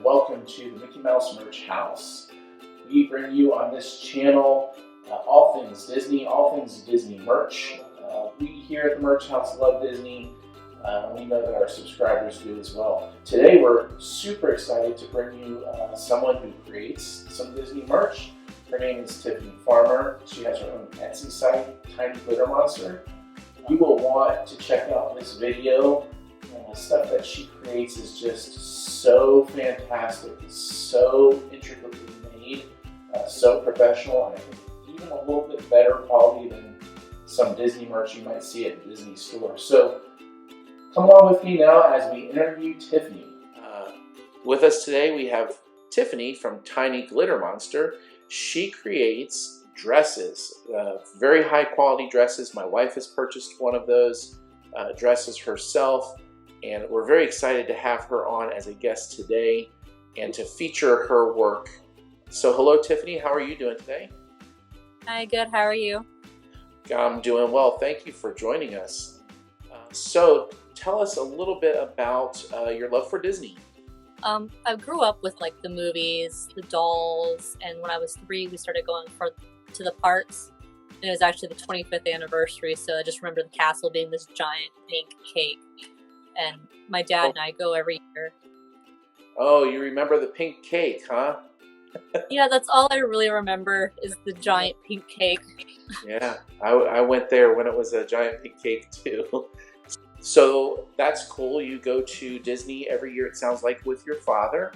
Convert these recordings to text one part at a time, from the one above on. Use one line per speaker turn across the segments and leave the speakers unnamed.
welcome to the Mickey Mouse Merch House. We bring you on this channel all things Disney, all things Disney merch. We here at the Merch House love Disney. We know that our subscribers do as well. Today we're super excited to bring you someone who creates some Disney merch. Her name is Tiffany Farmer. She has her own Etsy site, Tiny Glitter Monster. You will want to check out this video. The stuff that she creates is just so fantastic. It's so intricately made, so professional, and I think even a little bit better quality than some Disney merch you might see at a Disney store. So come along with me now as we interview Tiffany. With us today we have Tiffany from Tiny Glitter Monster. She creates dresses, very high quality dresses. My wife has purchased one of those dresses herself, and we're very excited to have her on as a guest today and to feature her work. So hello Tiffany, how are you doing today?
Hi, good, how are you?
I'm doing well, thank you for joining us. So tell us a little bit about your love for Disney.
I grew up with like the movies, the dolls, and when I was 3 we started going to the parks, and it was actually the 25th anniversary, so I just remember the castle being this giant pink cake, and my dad and I go every year.
Oh, you remember the pink cake, huh?
Yeah, that's all I really remember is the giant pink cake.
Yeah, I went there when it was a giant pink cake too. So that's cool. You go to Disney every year, it sounds like, with your father.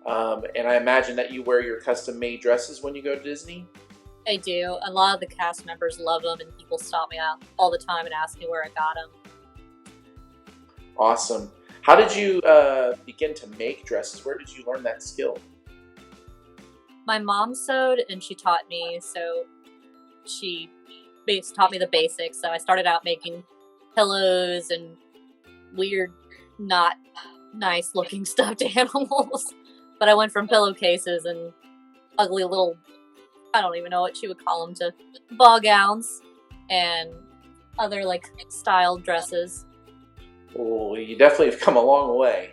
And I imagine that you wear your custom-made dresses when you go to Disney?
I do. A lot of the cast members love them, and people stop me out all the time and ask me where I got them.
Awesome. How did you begin to make dresses? Where did you learn that skill?
My mom sewed, and she taught me, so she taught me the basics. So I started out making pillows and weird, not nice looking stuffed animals. But I went from pillowcases and ugly little, I don't even know what she would call them, to ball gowns and other like styled dresses.
Well, you definitely have come a long way.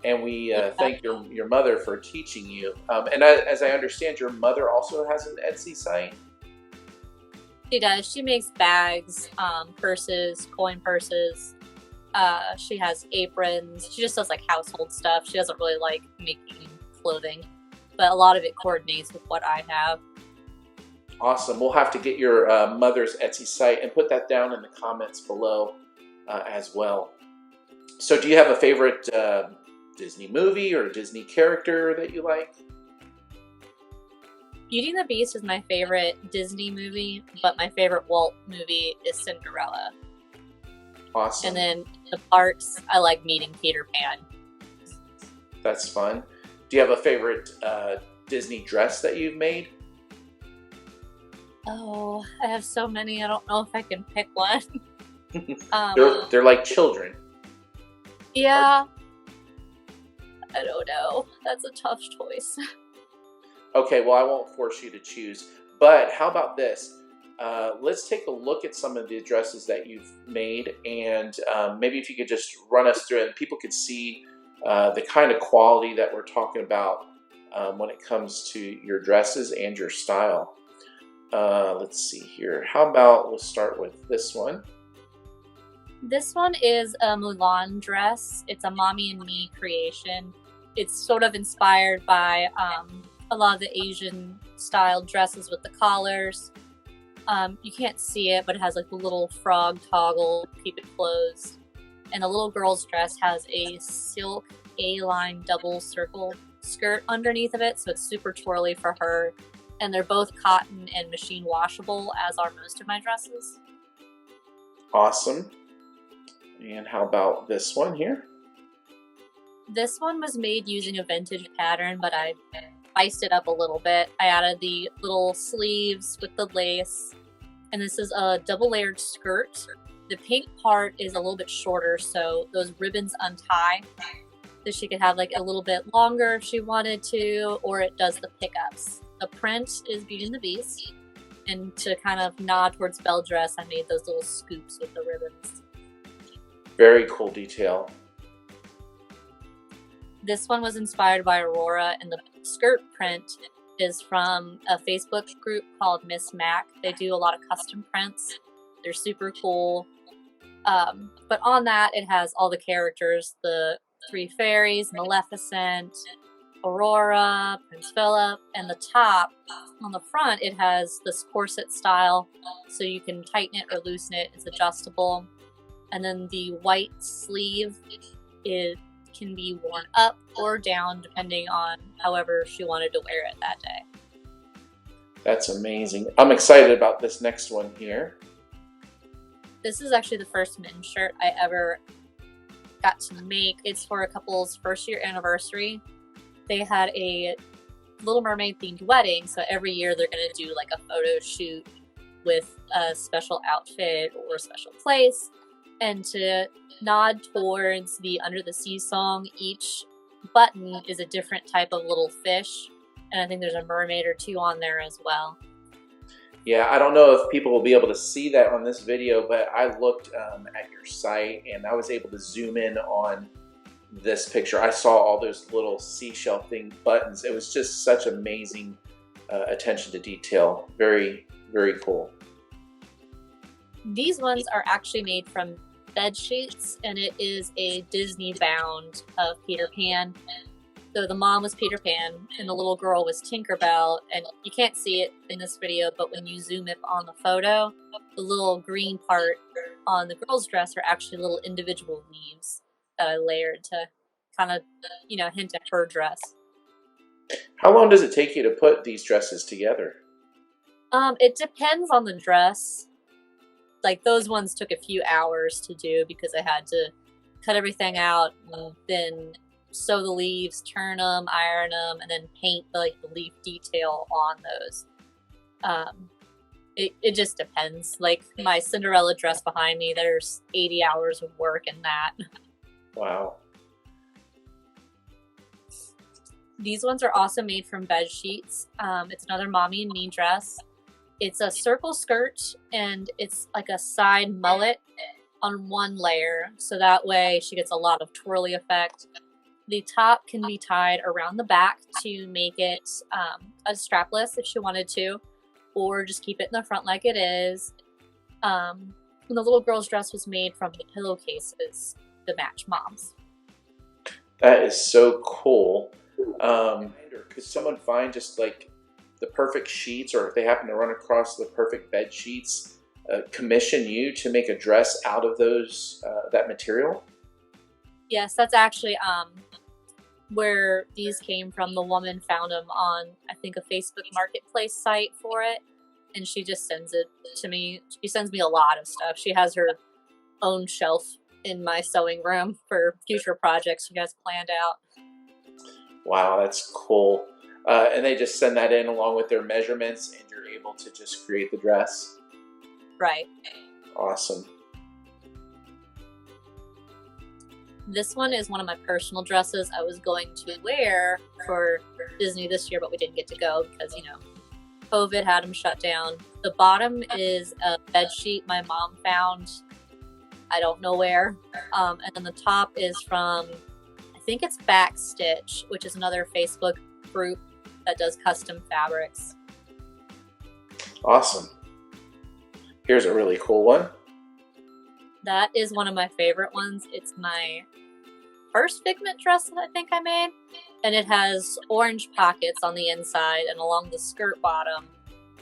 And we thank your mother for teaching you. And as I understand, your mother also has an Etsy site?
She does. She makes bags, purses, coin purses. She has aprons. She just does like household stuff. She doesn't really like making clothing, but a lot of it coordinates with what I have.
Awesome. We'll have to get your mother's Etsy site and put that down in the comments below as well. So do you have a favorite Disney movie or Disney character that you like?
Beauty and the Beast is my favorite Disney movie, but my favorite Walt movie is Cinderella.
Awesome.
And then the parks, I like meeting Peter Pan.
That's fun. Do you have a favorite Disney dress that you've made?
Oh, I have so many. I don't know if I can pick one.
They're like children.
Yeah. I don't know. That's a tough choice.
Okay, well, I won't force you to choose. But how about this? Let's take a look at some of the dresses that you've made, and maybe if you could just run us through it, and people could see the kind of quality that we're talking about when it comes to your dresses and your style. Let's see here. How about we'll start with this one.
This one is a Mulan dress. It's a Mommy and Me creation. It's sort of inspired by a lot of the Asian style dresses with the collars. You can't see it, but it has like the little frog toggle to keep it closed. And the little girl's dress has a silk A-line double circle skirt underneath of it, so it's super twirly for her. And they're both cotton and machine washable, as are most of my dresses.
Awesome. And how about this one here?
This one was made using a vintage pattern, but I spiced it up a little bit. I added the little sleeves with the lace, and this is a double-layered skirt. The pink part is a little bit shorter, so those ribbons untie, so she could have like a little bit longer if she wanted to, or it does the pickups. The print is Beauty and the Beast, and to kind of nod towards belle dress, I made those little scoops with the ribbons.
Very cool detail.
This one was inspired by Aurora, and the skirt print is from a Facebook group called Miss Mac. They do a lot of custom prints. They're super cool. But on that, it has all the characters, the three fairies, Maleficent, Aurora, Prince Philip, and the top, on the front, it has this corset style, so you can tighten it or loosen it. It's adjustable. And then the white sleeve, it can be worn up or down depending on however she wanted to wear it that day.
That's amazing. I'm excited about this next one here.
This is actually the first men's shirt I ever got to make. It's for a couple's first year anniversary. They had a Little Mermaid themed wedding, so every year they're going to do like a photo shoot with a special outfit or a special place. And to nod towards the Under the Sea song, each button is a different type of little fish. And I think there's a mermaid or two on there as well.
Yeah, I don't know if people will be able to see that on this video, but I looked at your site and I was able to zoom in on this picture. I saw all those little seashell thing buttons. It was just such amazing attention to detail. Very, very cool.
These ones are actually made from bed sheets, and it is a Disney bound of Peter Pan. So the mom was Peter Pan, and the little girl was Tinkerbell, and you can't see it in this video, but when you zoom in on the photo, the little green part on the girl's dress are actually little individual leaves that I layered to kind of, hint at her dress.
How long does it take you to put these dresses together?
It depends on the dress. Like those ones took a few hours to do because I had to cut everything out and then sew the leaves, turn them, iron them, and then paint the leaf detail on those. It just depends. Like my Cinderella dress behind me, there's 80 hours of work in that.
Wow.
These ones are also made from bed sheets. It's another Mommy and Me dress. It's a circle skirt, and it's like a side mullet on one layer, so that way she gets a lot of twirly effect. The top can be tied around the back to make it a strapless if she wanted to, or just keep it in the front like it is. And the little girl's dress was made from the pillowcases to match Mom's.
That is so cool. Could someone find just like the perfect sheets, or if they happen to run across the perfect bed sheets, commission you to make a dress out of those that material?
Yes, that's actually where these came from. The woman found them on, I think, a Facebook Marketplace site for it, and she just sends it to me. She sends me a lot of stuff. She has her own shelf in my sewing room for future projects she has planned out.
Wow, that's cool. And they just send that in along with their measurements, and you're able to just create the dress?
Right.
Awesome.
This one is one of my personal dresses I was going to wear for Disney this year, but we didn't get to go because, COVID had them shut down. The bottom is a bed sheet my mom found, I don't know where. And then the top is from, I think it's Backstitch, which is another Facebook group that does custom fabrics.
Awesome. Here's a really cool one.
That is one of my favorite ones. It's my first Figment dress that I think I made. And it has orange pockets on the inside, and along the skirt bottom,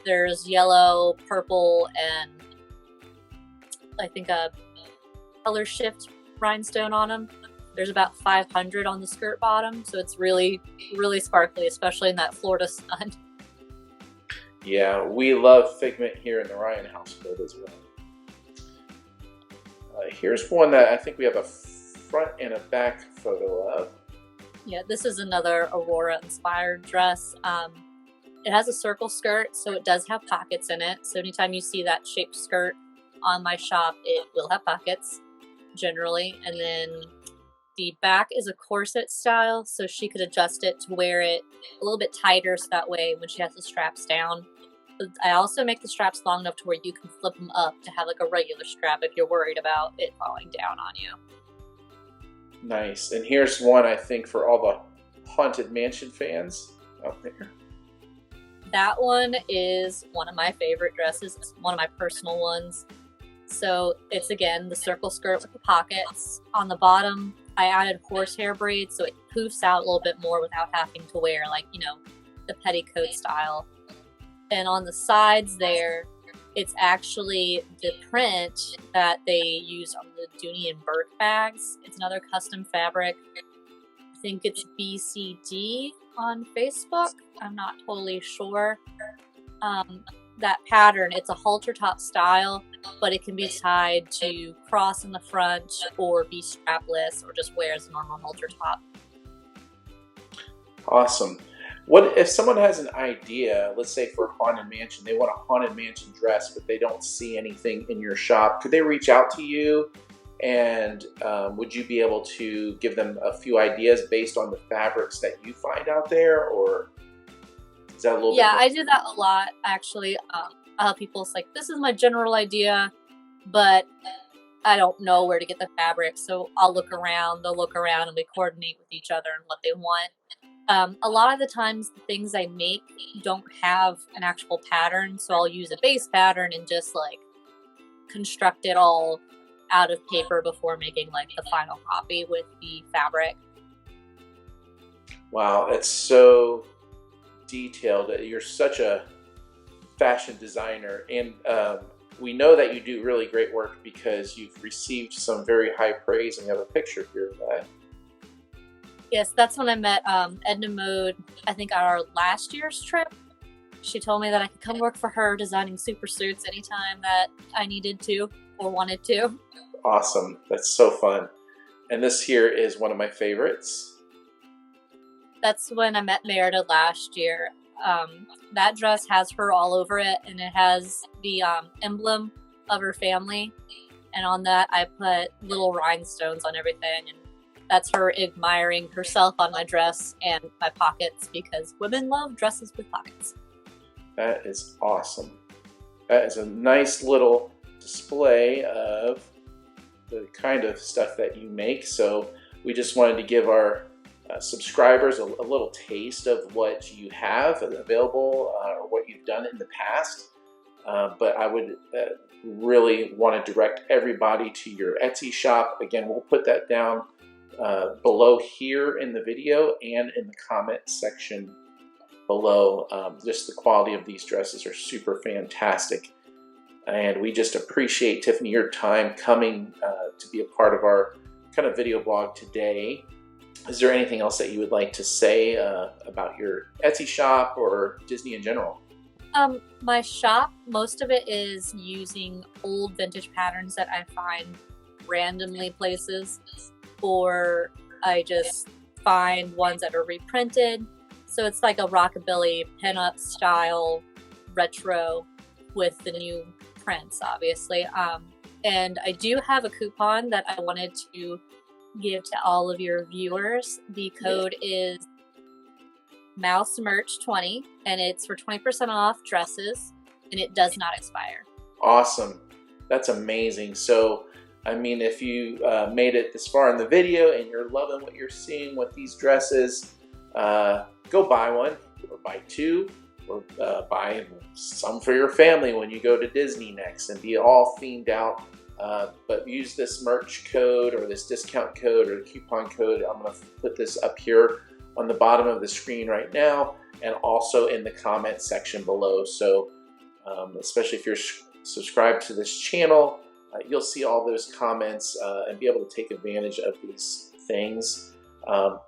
there's yellow, purple, and I think a color shift rhinestone on them. There's about 500 on the skirt bottom, so it's really, really sparkly, especially in that Florida sun.
Yeah, we love Figment here in the Ryan household as well. Here's one that I think we have a front and a back photo of.
Yeah, this is another Aurora-inspired dress. It has a circle skirt, so it does have pockets in it. So anytime you see that shaped skirt on my shop, it will have pockets, generally. And then the back is a corset style, so she could adjust it to wear it a little bit tighter, so that way when she has the straps down. But I also make the straps long enough to where you can flip them up to have like a regular strap if you're worried about it falling down on you.
Nice. And here's one, I think, for all the Haunted Mansion fans out there.
That one is one of my favorite dresses. It's one of my personal ones. So it's, again, the circle skirt with the pockets. On the bottom, I added horsehair braids so it poofs out a little bit more without having to wear, like, you know, the petticoat style. And on the sides there, it's actually the print that they use on the Dooney and Burke bags. It's another custom fabric. I think it's BCD on Facebook. I'm not totally sure. That pattern, it's a halter top style, but it can be tied to cross in the front or be strapless or just wear as a normal halter top.
Awesome. What if someone has an idea, let's say for Haunted Mansion, they want a Haunted Mansion dress, but they don't see anything in your shop? Could they reach out to you, and would you be able to give them a few ideas based on the fabrics that you find out there, or is that a little bit?
Yeah, I do that a lot, actually. I'll have people say, this is my general idea, but I don't know where to get the fabric, so I'll look around, they'll look around, and we coordinate with each other and what they want. A lot of the times the things I make don't have an actual pattern, so I'll use a base pattern and just like construct it all out of paper before making like the final copy with the fabric.
Wow, it's so detailed. You're such a fashion designer, and we know that you do really great work because you've received some very high praise, and you have a picture here of that.
Yes, that's when I met Edna Mode, I think on our last year's trip. She told me that I could come work for her designing super suits anytime that I needed to or wanted to.
Awesome. That's so fun. And this here is one of my favorites.
That's when I met Merida last year. That dress has her all over it, and it has the emblem of her family. And on that, I put little rhinestones on everything, and that's her admiring herself on my dress and my pockets, because women love dresses with pockets.
That is awesome. That is a nice little display of the kind of stuff that you make. So we just wanted to give our subscribers a little taste of what you have available or what you've done in the past. But I would really want to direct everybody to your Etsy shop. Again, we'll put that down below here in the video and in the comment section below. Just the quality of these dresses are super fantastic, and we just appreciate, Tiffany, your time coming to be a part of our kind of video blog today. Is there anything else that you would like to say about your Etsy shop or Disney in general?
My shop, most of it is using old vintage patterns that I find randomly places, or I just find ones that are reprinted. So it's like a rockabilly pinup style retro with the new prints, obviously. And I do have a coupon that I wanted to give to all of your viewers. The code is MouseMerch20, and it's for 20% off dresses, and it does not expire.
Awesome. That's amazing. So I mean, if you made it this far in the video and you're loving what you're seeing with these dresses, go buy one, or buy two, or buy some for your family when you go to Disney next, and be all themed out. But use this merch code or this discount code or coupon code. I'm going to put this up here on the bottom of the screen right now, and also in the comment section below. So especially if you're subscribed to this channel, you'll see all those comments and be able to take advantage of these things.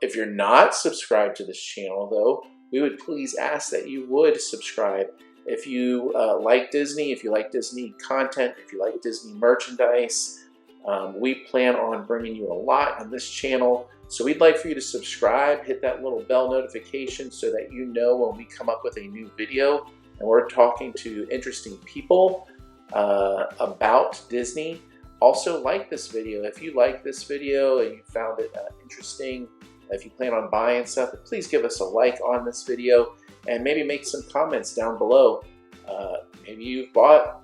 If you're not subscribed to this channel, though, we would please ask that you would subscribe. If you like Disney, if you like Disney content, if you like Disney merchandise, we plan on bringing you a lot on this channel. So we'd like for you to subscribe, hit that little bell notification so that you know when we come up with a new video and we're talking to interesting people about Disney. Also, like this video. If you like this video and you found it interesting, if you plan on buying stuff, please give us a like on this video and maybe make some comments down below. Maybe you've bought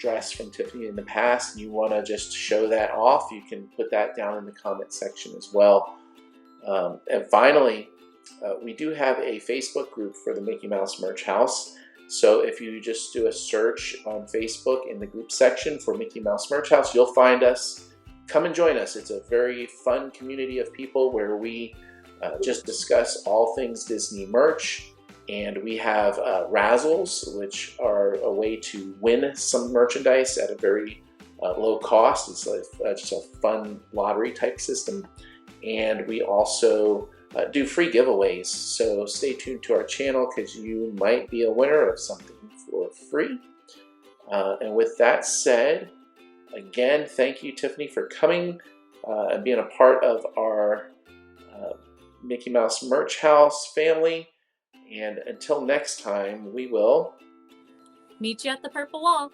dress from Tiffany in the past and you want to just show that off, you can put that down in the comment section as well. And finally, we do have a Facebook group for the Mickey Mouse Merch House. So if you just do a search on Facebook in the group section for Mickey Mouse Merch House, you'll find us. Come and join us. It's a very fun community of people where we just discuss all things Disney merch. And we have razzles, which are a way to win some merchandise at a very low cost. It's just a fun lottery type system. And we also do free giveaways. So stay tuned to our channel because you might be a winner of something for free. And with that said, again, thank you, Tiffany, for coming and being a part of our Mickey Mouse Merch House family. And until next time, we will
meet you at the purple wall.